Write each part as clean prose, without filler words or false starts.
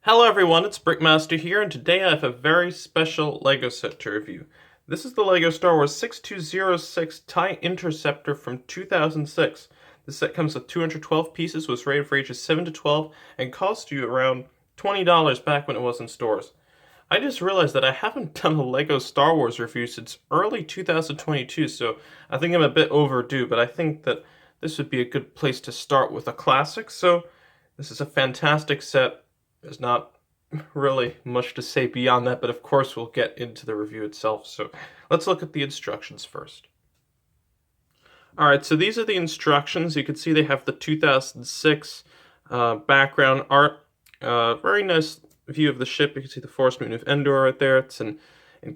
Hello everyone, it's Brickmaster here, and today I have a very special LEGO set to review. This is the LEGO Star Wars 6206 TIE Interceptor from 2006. This set comes with 212 pieces, was rated for ages 7 to 12, and cost you around $20 back when it was in stores. I just realized that I haven't done a LEGO Star Wars review since early 2022, so I think I'm a bit overdue, but I think that this would be a good place to start with a classic, so this is a fantastic set. There's not really much to say beyond that, but of course we'll get into the review itself. So let's look at the instructions first. Alright, so these are the instructions. You can see they have the 2006 background art. Very nice view of the ship. You can see the Force Moon of Endor right there. It's in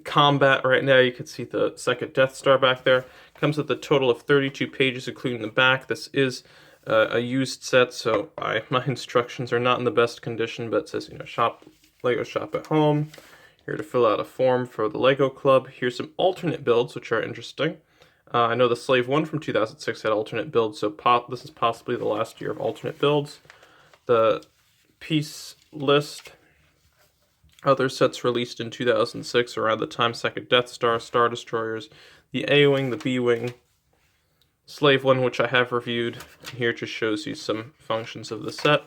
combat right now. You can see the second Death Star back there. Comes with a total of 32 pages, including the back. This is a used set, so my instructions are not in the best condition, but it says, shop, LEGO shop at home. Here to fill out a form for the LEGO Club. Here's some alternate builds, which are interesting. I know the Slave 1 from 2006 had alternate builds, so this is possibly the last year of alternate builds. The piece list. Other sets released in 2006 around the time: second Death Star, Star Destroyers, the A-Wing, the B-Wing, Slave 1, which I have reviewed. Here just shows you some functions of the set.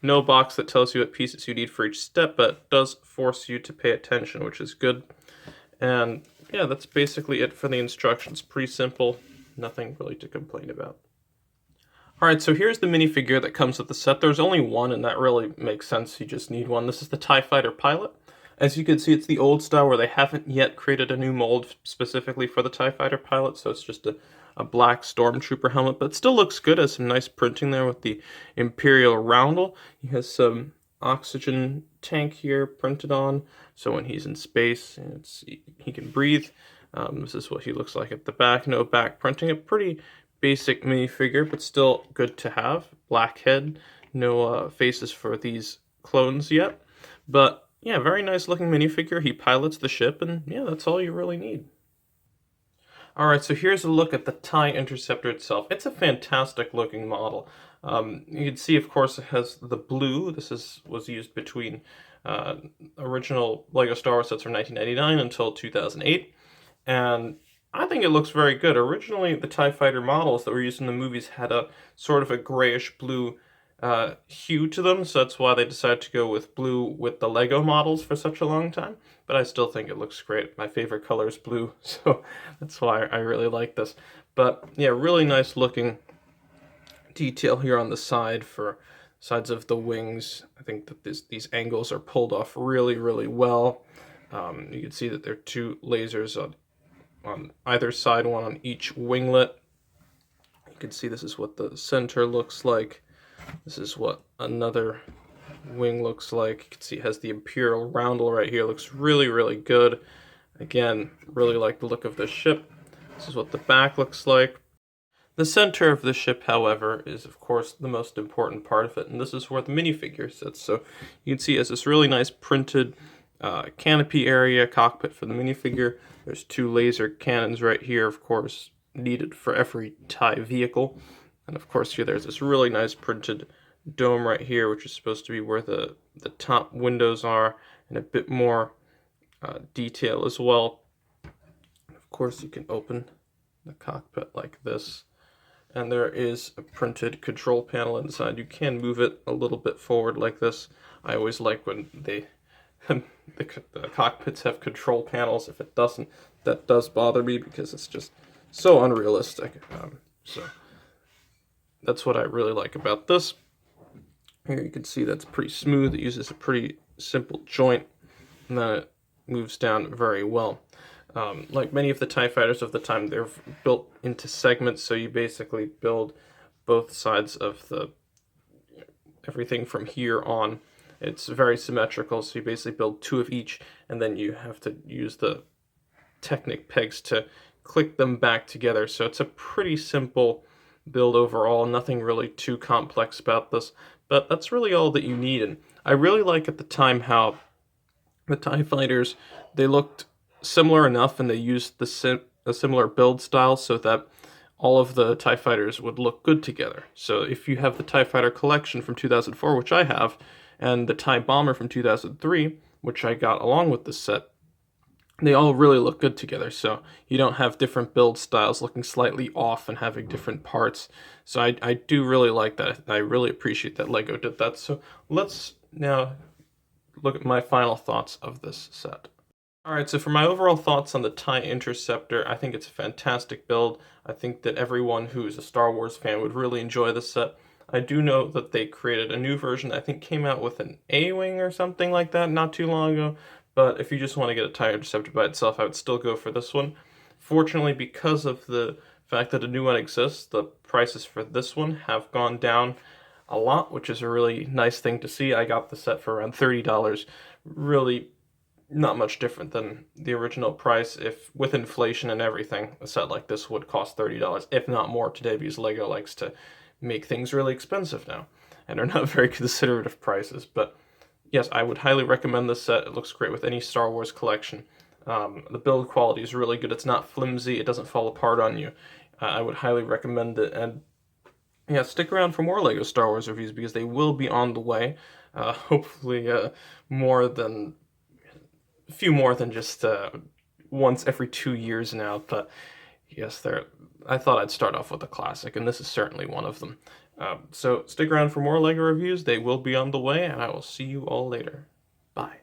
No box that tells you what pieces you need for each step, but does force you to pay attention, which is good. And yeah, that's basically it for the instructions. Pretty simple, nothing really to complain about. Alright, so here's the minifigure that comes with the set. There's only one, and that really makes sense. You just need one. This is the TIE Fighter pilot. As you can see, it's the old style where they haven't yet created a new mold specifically for the TIE Fighter pilot, so it's just a black Stormtrooper helmet, but it still looks good. It has some nice printing there with the Imperial roundel. He has some oxygen tank here printed on, so when he's in space, he can breathe. This is what he looks like at the back. No back printing. A pretty basic minifigure, but still good to have. Black head. No faces for these clones yet, but yeah, very nice looking minifigure. He pilots the ship, and yeah, that's all you really need. Alright, so here's a look at the TIE Interceptor itself. It's a fantastic looking model. You can see, of course, it has the blue. This was used between original LEGO Star Wars sets from 1999 until 2008. And I think it looks very good. Originally, the TIE Fighter models that were used in the movies had a sort of a grayish blue hue to them, so that's why they decided to go with blue with the LEGO models for such a long time. But I still think it looks great. My favorite color is blue, so that's why I really like this. But yeah, really nice looking detail here on the side for sides of the wings. I think that these angles are pulled off really, really well. You can see that there are two lasers on either side, one on each winglet. You can see this is what the center looks like. This is what another wing looks like. You can see it has the Imperial roundel right here. It looks really, really good. Again, really like the look of the ship. This is what the back looks like. The center of the ship, however, is of course the most important part of it, and this is where the minifigure sits. So you can see it has this really nice printed canopy area, cockpit for the minifigure. There's two laser cannons right here, of course, needed for every TIE vehicle. And of course here there's this really nice printed dome right here, which is supposed to be where the top windows are, and a bit more detail as well. Of course you can open the cockpit like this, and there is a printed control panel inside. You can move it a little bit forward like this. I always like when the cockpits have control panels. If it doesn't, that does bother me because it's just so unrealistic. So that's what I really like about this. Here you can see that's pretty smooth. It uses a pretty simple joint, and then it moves down very well. Like many of the TIE fighters of the time, they're built into segments, so you basically build both sides of everything from here on. It's very symmetrical, so you basically build two of each, and then you have to use the Technic pegs to click them back together. So it's a pretty simple build overall, nothing really too complex about this, but that's really all that you need. And I really like at the time how the TIE fighters, they looked similar enough, and they used a similar build style so that all of the TIE fighters would look good together. So if you have the TIE Fighter collection from 2004, which I have, and the TIE Bomber from 2003, which I got along with this set, they all really look good together, so you don't have different build styles looking slightly off and having different parts. So I do really like that. I really appreciate that LEGO did that. So let's now look at my final thoughts of this set. Alright, so for my overall thoughts on the TIE Interceptor, I think it's a fantastic build. I think that everyone who is a Star Wars fan would really enjoy this set. I do know that they created a new version that I think came out with an A-Wing or something like that not too long ago, but if you just want to get a TIE Interceptor by itself, I would still go for this one. Fortunately, because of the fact that a new one exists, the prices for this one have gone down a lot, which is a really nice thing to see. I got the set for around $30, really not much different than the original price. If with inflation and everything, a set like this would cost $30, if not more today, because LEGO likes to make things really expensive now and are not very considerate of prices. But yes, I would highly recommend this set. It looks great with any Star Wars collection. The build quality is really good. It's not flimsy. It doesn't fall apart on you. I would highly recommend it. And yeah, stick around for more LEGO Star Wars reviews because they will be on the way. Hopefully more than a few more than just once every 2 years now. But yes, I thought I'd start off with a classic, and this is certainly one of them. So stick around for more LEGO reviews. They will be on the way, and I will see you all later. Bye.